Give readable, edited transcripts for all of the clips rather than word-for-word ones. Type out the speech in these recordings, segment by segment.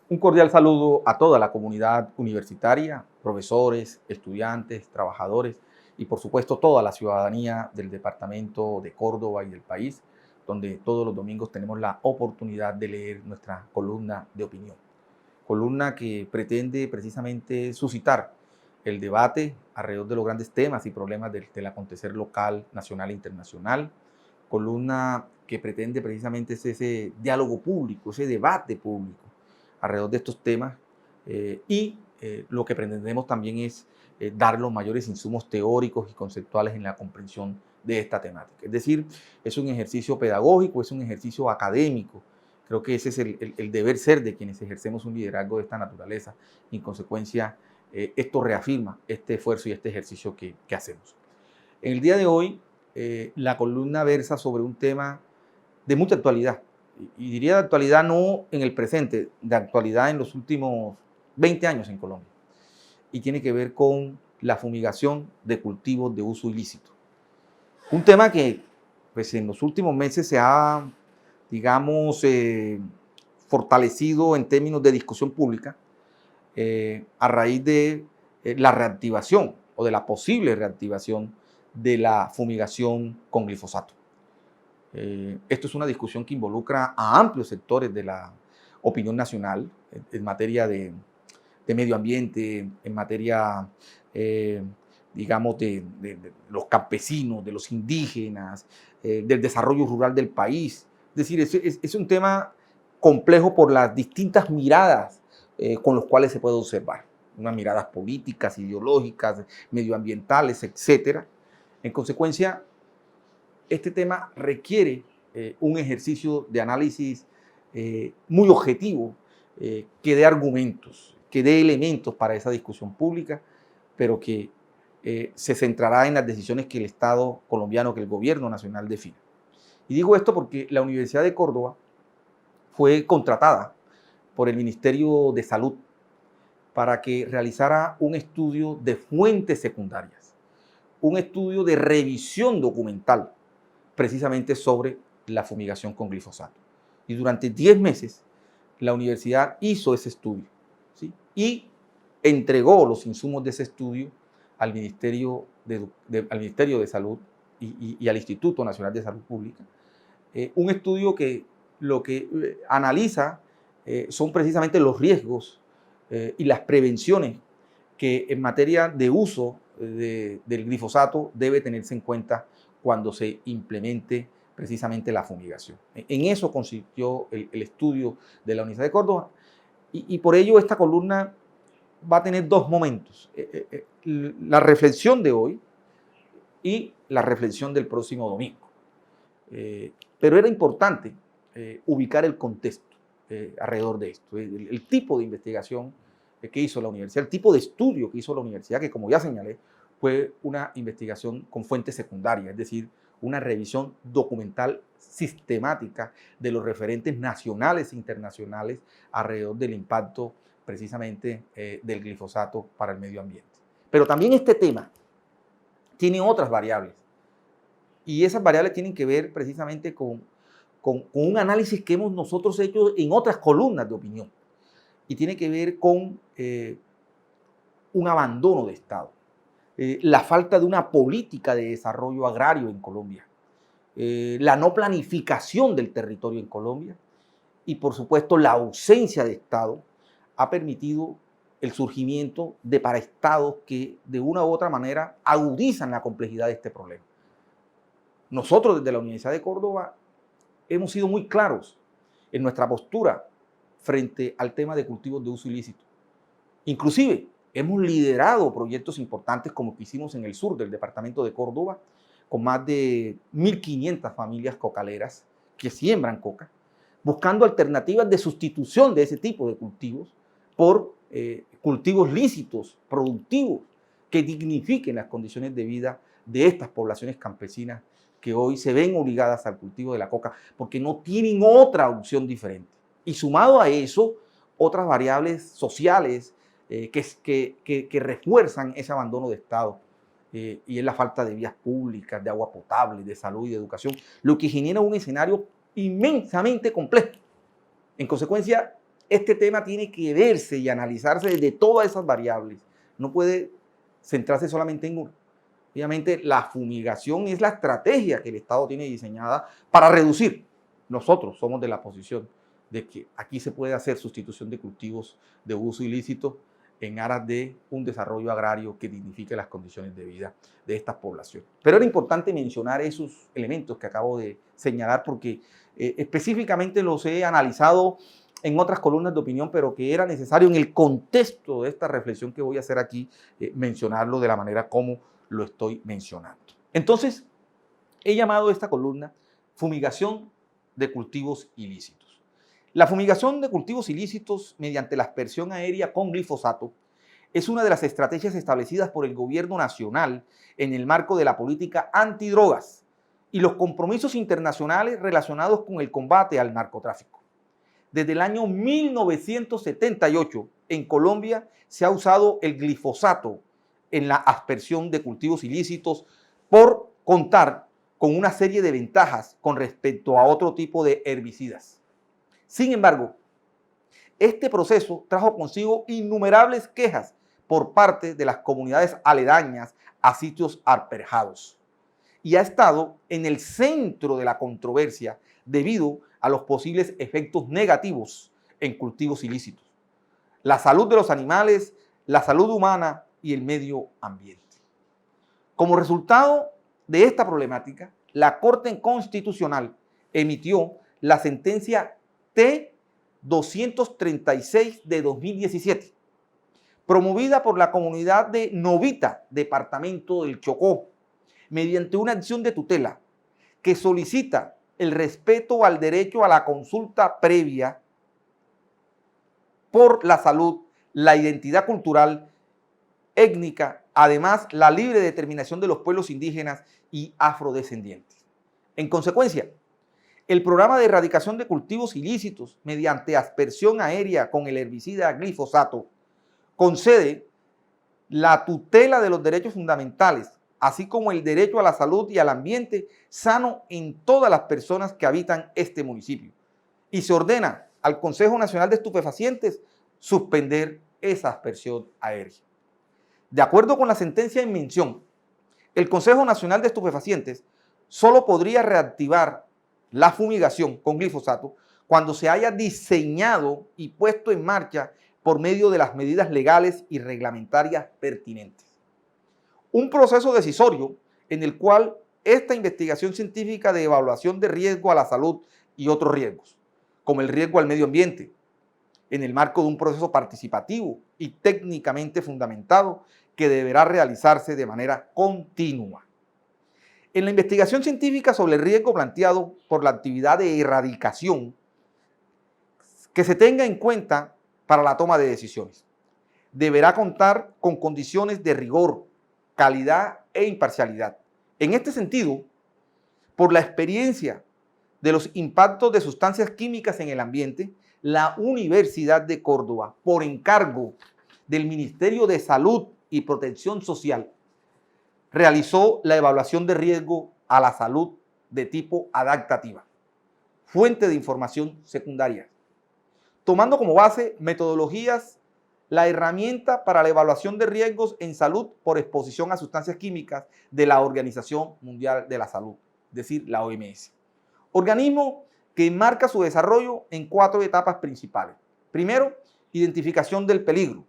Un cordial saludo a toda la comunidad universitaria, profesores, estudiantes, trabajadores y por supuesto toda la ciudadanía del departamento de Córdoba y del país, donde todos los domingos tenemos la oportunidad de leer nuestra columna de opinión. Columna que pretende precisamente suscitar el debate alrededor de los grandes temas y problemas del acontecer local, nacional e internacional. Columna que pretende precisamente ese diálogo público, ese debate público alrededor de estos temas lo que pretendemos también es dar los mayores insumos teóricos y conceptuales en la comprensión de esta temática. Es decir, es un ejercicio pedagógico, es un ejercicio académico. Creo que ese es el deber ser de quienes ejercemos un liderazgo de esta naturaleza y en consecuencia esto reafirma este esfuerzo y este ejercicio que hacemos. En el día de hoy, la columna versa sobre un tema de mucha actualidad, y diría de actualidad no en el presente, de actualidad en los últimos 20 años en Colombia, y tiene que ver con la fumigación de cultivos de uso ilícito. Un tema que pues, en los últimos meses se ha, digamos, fortalecido en términos de discusión pública a raíz de la reactivación o de la posible reactivación de la fumigación con glifosato. Esto es una discusión que involucra a amplios sectores de la opinión nacional en materia de medio ambiente, en materia, digamos, de los campesinos, de los indígenas, del desarrollo rural del país. Es decir, es un tema complejo por las distintas miradas con las cuales se puede observar. Unas miradas políticas, ideológicas, medioambientales, etcétera. En consecuencia, este tema requiere un ejercicio de análisis muy objetivo, que dé argumentos, que dé elementos para esa discusión pública, pero que se centrará en las decisiones que el Estado colombiano, que el gobierno nacional define. Y digo esto porque la Universidad de Córdoba fue contratada por el Ministerio de Salud para que realizara un estudio de fuentes secundarias, un estudio de revisión documental precisamente sobre la fumigación con glifosato. Y durante 10 meses la universidad hizo ese estudio, ¿sí? Y entregó los insumos de ese estudio al Ministerio de Salud y al Instituto Nacional de Salud Pública. Un estudio que lo que analiza son precisamente los riesgos y las prevenciones que en materia de uso del glifosato debe tenerse en cuenta cuando se implemente precisamente la fumigación. En eso consistió el estudio de la Universidad de Córdoba y por ello esta columna va a tener dos momentos, la reflexión de hoy y la reflexión del próximo domingo. Pero era importante ubicar el contexto alrededor de esto, el tipo de investigación que hizo la universidad, el tipo de estudio que hizo la universidad, que como ya señalé, fue una investigación con fuentes secundarias, es decir, una revisión documental sistemática de los referentes nacionales e internacionales alrededor del impacto precisamente del glifosato para el medio ambiente. Pero también este tema tiene otras variables y esas variables tienen que ver precisamente con un análisis que hemos nosotros hecho en otras columnas de opinión y tiene que ver con un abandono de Estado. La falta de una política de desarrollo agrario en Colombia, la no planificación del territorio en Colombia y, por supuesto, la ausencia de Estado ha permitido el surgimiento de paraestados que, de una u otra manera, agudizan la complejidad de este problema. Nosotros, desde la Universidad de Córdoba, hemos sido muy claros en nuestra postura frente al tema de cultivos de uso ilícito. Inclusive, hemos liderado proyectos importantes como que hicimos en el sur del departamento de Córdoba, con más de 1.500 familias cocaleras que siembran coca, buscando alternativas de sustitución de ese tipo de cultivos por cultivos lícitos, productivos, que dignifiquen las condiciones de vida de estas poblaciones campesinas que hoy se ven obligadas al cultivo de la coca porque no tienen otra opción diferente. Y sumado a eso, otras variables sociales que refuerzan ese abandono de Estado y es la falta de vías públicas, de agua potable, de salud y de educación, lo que genera un escenario inmensamente complejo. En consecuencia, este tema tiene que verse y analizarse desde todas esas variables. No puede centrarse solamente en una. Obviamente, la fumigación es la estrategia que el Estado tiene diseñada para reducir. Nosotros somos de la posición de que aquí se puede hacer sustitución de cultivos de uso ilícito en aras de un desarrollo agrario que dignifique las condiciones de vida de estas poblaciones. Pero era importante mencionar esos elementos que acabo de señalar porque específicamente los he analizado en otras columnas de opinión, pero que era necesario en el contexto de esta reflexión que voy a hacer aquí, mencionarlo de la manera como lo estoy mencionando. Entonces, he llamado a esta columna fumigación de cultivos ilícitos. La fumigación de cultivos ilícitos mediante la aspersión aérea con glifosato es una de las estrategias establecidas por el gobierno nacional en el marco de la política antidrogas y los compromisos internacionales relacionados con el combate al narcotráfico. Desde el año 1978 en Colombia se ha usado el glifosato en la aspersión de cultivos ilícitos por contar con una serie de ventajas con respecto a otro tipo de herbicidas. Sin embargo, este proceso trajo consigo innumerables quejas por parte de las comunidades aledañas a sitios asperjados y ha estado en el centro de la controversia debido a los posibles efectos negativos en cultivos ilícitos, la salud de los animales, la salud humana y el medio ambiente. Como resultado de esta problemática, la Corte Constitucional emitió la sentencia T-236 de 2017, promovida por la comunidad de Novita, departamento del Chocó, mediante una acción de tutela que solicita el respeto al derecho a la consulta previa por la salud, la identidad cultural, étnica, además la libre determinación de los pueblos indígenas y afrodescendientes. En consecuencia, el programa de erradicación de cultivos ilícitos mediante aspersión aérea con el herbicida glifosato concede la tutela de los derechos fundamentales, así como el derecho a la salud y al ambiente sano en todas las personas que habitan este municipio. Y se ordena al Consejo Nacional de Estupefacientes suspender esa aspersión aérea. De acuerdo con la sentencia en mención, el Consejo Nacional de Estupefacientes solo podría reactivar la fumigación con glifosato cuando se haya diseñado y puesto en marcha por medio de las medidas legales y reglamentarias pertinentes. Un proceso decisorio en el cual esta investigación científica de evaluación de riesgo a la salud y otros riesgos, como el riesgo al medio ambiente, en el marco de un proceso participativo y técnicamente fundamentado que deberá realizarse de manera continua. En la investigación científica sobre el riesgo planteado por la actividad de erradicación, que se tenga en cuenta para la toma de decisiones. Deberá contar con condiciones de rigor, calidad e imparcialidad. En este sentido, por la experiencia de los impactos de sustancias químicas en el ambiente, la Universidad de Córdoba, por encargo del Ministerio de Salud y Protección Social, realizó la evaluación de riesgo a la salud de tipo adaptativa, fuente de información secundaria, tomando como base metodologías, la herramienta para la evaluación de riesgos en salud por exposición a sustancias químicas de la Organización Mundial de la Salud, es decir, la OMS. Organismo que enmarca su desarrollo en 4 etapas principales. Primero, identificación del peligro.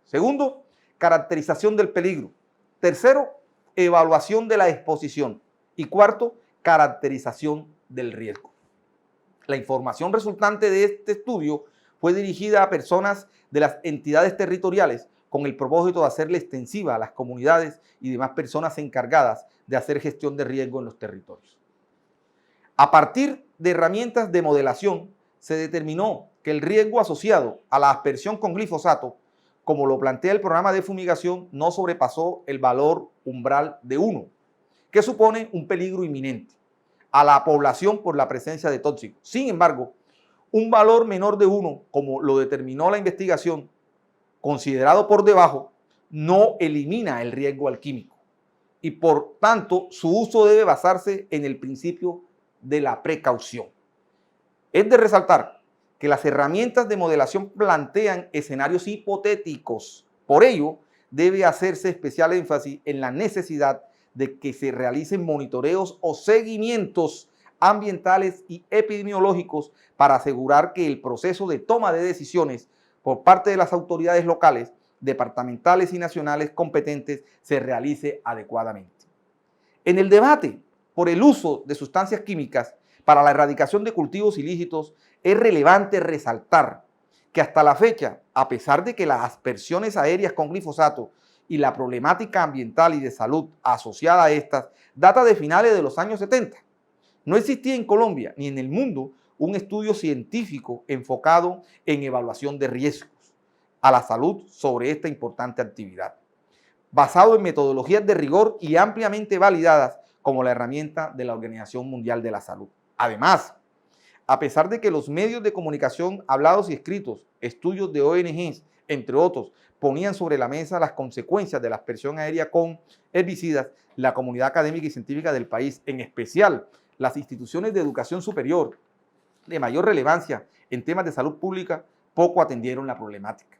Segundo, caracterización del peligro. Tercero, evaluación de la exposición. Y cuarto, caracterización del riesgo. La información resultante de este estudio fue dirigida a personas de las entidades territoriales con el propósito de hacerle extensiva a las comunidades y demás personas encargadas de hacer gestión de riesgo en los territorios. A partir de herramientas de modelación, se determinó que el riesgo asociado a la aspersión con glifosato, como lo plantea el programa de fumigación, no sobrepasó el valor umbral de 1, que supone un peligro inminente a la población por la presencia de tóxicos. Sin embargo, un valor menor de 1, como lo determinó la investigación, considerado por debajo, no elimina el riesgo alquímico y por tanto su uso debe basarse en el principio de la precaución. Es de resaltar que las herramientas de modelación plantean escenarios hipotéticos. Por ello, debe hacerse especial énfasis en la necesidad de que se realicen monitoreos o seguimientos ambientales y epidemiológicos para asegurar que el proceso de toma de decisiones por parte de las autoridades locales, departamentales y nacionales competentes se realice adecuadamente. En el debate por el uso de sustancias químicas para la erradicación de cultivos ilícitos, es relevante resaltar que hasta la fecha, a pesar de que las aspersiones aéreas con glifosato y la problemática ambiental y de salud asociada a estas data de finales de los años 70, no existía en Colombia ni en el mundo un estudio científico enfocado en evaluación de riesgos a la salud sobre esta importante actividad, basado en metodologías de rigor y ampliamente validadas como la herramienta de la Organización Mundial de la Salud. Además, a pesar de que los medios de comunicación hablados y escritos, estudios de ONGs, entre otros, ponían sobre la mesa las consecuencias de la aspersión aérea con herbicidas, la comunidad académica y científica del país, en especial las instituciones de educación superior de mayor relevancia en temas de salud pública, poco atendieron la problemática.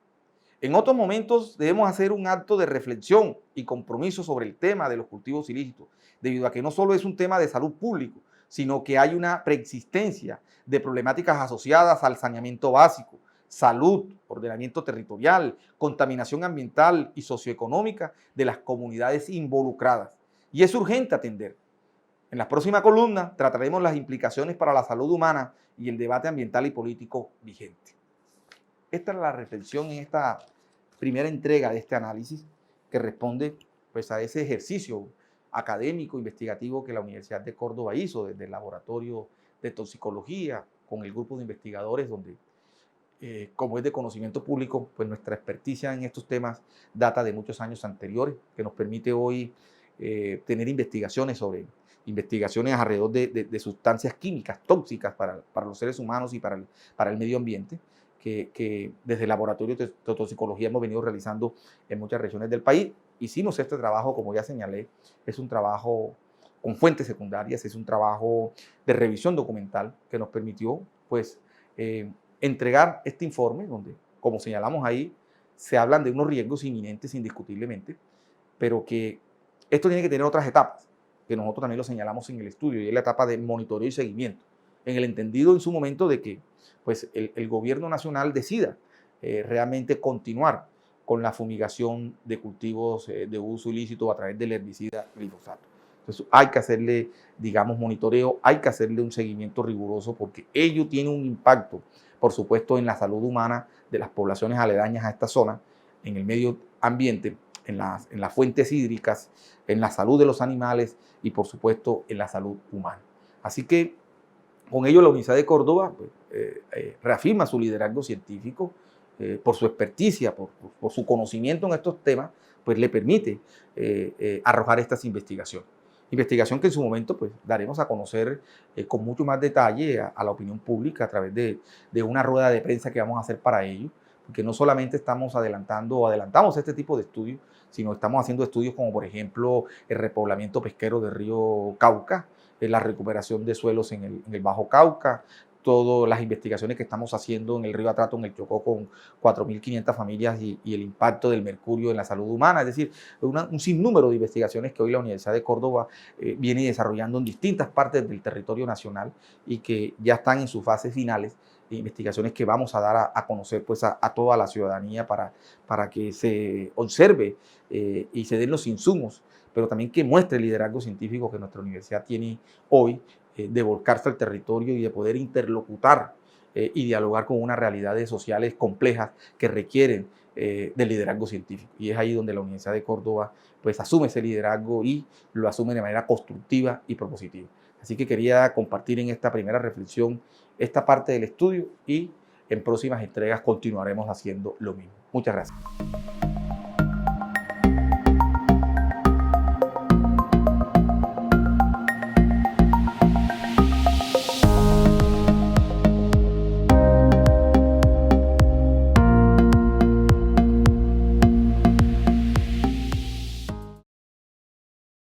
En otros momentos debemos hacer un acto de reflexión y compromiso sobre el tema de los cultivos ilícitos, debido a que no solo es un tema de salud pública, sino que hay una preexistencia de problemáticas asociadas al saneamiento básico, salud, ordenamiento territorial, contaminación ambiental y socioeconómica de las comunidades involucradas. Y es urgente atender. En la próxima columna trataremos las implicaciones para la salud humana y el debate ambiental y político vigente. Esta es la reflexión en esta primera entrega de este análisis que responde pues, a ese ejercicio académico, investigativo que la Universidad de Córdoba hizo desde el laboratorio de toxicología con el grupo de investigadores donde, como es de conocimiento público, pues nuestra experticia en estos temas data de muchos años anteriores, que nos permite hoy tener investigaciones alrededor de sustancias químicas tóxicas para los seres humanos y para el medio ambiente, que desde el laboratorio de toxicología hemos venido realizando en muchas regiones del país. Hicimos este trabajo, como ya señalé, es un trabajo con fuentes secundarias, es un trabajo de revisión documental que nos permitió pues, entregar este informe donde, como señalamos ahí, se hablan de unos riesgos inminentes indiscutiblemente, pero que esto tiene que tener otras etapas, que nosotros también lo señalamos en el estudio, y es la etapa de monitoreo y seguimiento, en el entendido en su momento de que pues, el gobierno nacional decida realmente continuar con la fumigación de cultivos de uso ilícito a través del herbicida glifosato. Entonces hay que hacerle, digamos, monitoreo, hay que hacerle un seguimiento riguroso porque ello tiene un impacto, por supuesto, en la salud humana de las poblaciones aledañas a esta zona, en el medio ambiente, en las fuentes hídricas, en la salud de los animales y, por supuesto, en la salud humana. Así que, con ello, la Universidad de Córdoba pues, reafirma su liderazgo científico, por su experticia, por su conocimiento en estos temas, pues le permite arrojar estas investigaciones. Investigación que en su momento pues, daremos a conocer con mucho más detalle a la opinión pública a través de una rueda de prensa que vamos a hacer para ello, porque no solamente estamos adelantamos este tipo de estudios, sino estamos haciendo estudios como por ejemplo el repoblamiento pesquero del río Cauca, la recuperación de suelos en el Bajo Cauca, todas las investigaciones que estamos haciendo en el río Atrato, en el Chocó, con 4.500 familias y el impacto del mercurio en la salud humana. Es decir, un sinnúmero de investigaciones que hoy la Universidad de Córdoba viene desarrollando en distintas partes del territorio nacional y que ya están en sus fases finales. Investigaciones que vamos a dar a conocer pues, a toda la ciudadanía para que se observe y se den los insumos, pero también que muestre el liderazgo científico que nuestra universidad tiene hoy, de volcarse al territorio y de poder interlocutar y dialogar con unas realidades sociales complejas que requieren del liderazgo científico. Y es ahí donde la Universidad de Córdoba pues, asume ese liderazgo y lo asume de manera constructiva y propositiva. Así que quería compartir en esta primera reflexión esta parte del estudio y en próximas entregas continuaremos haciendo lo mismo. Muchas gracias.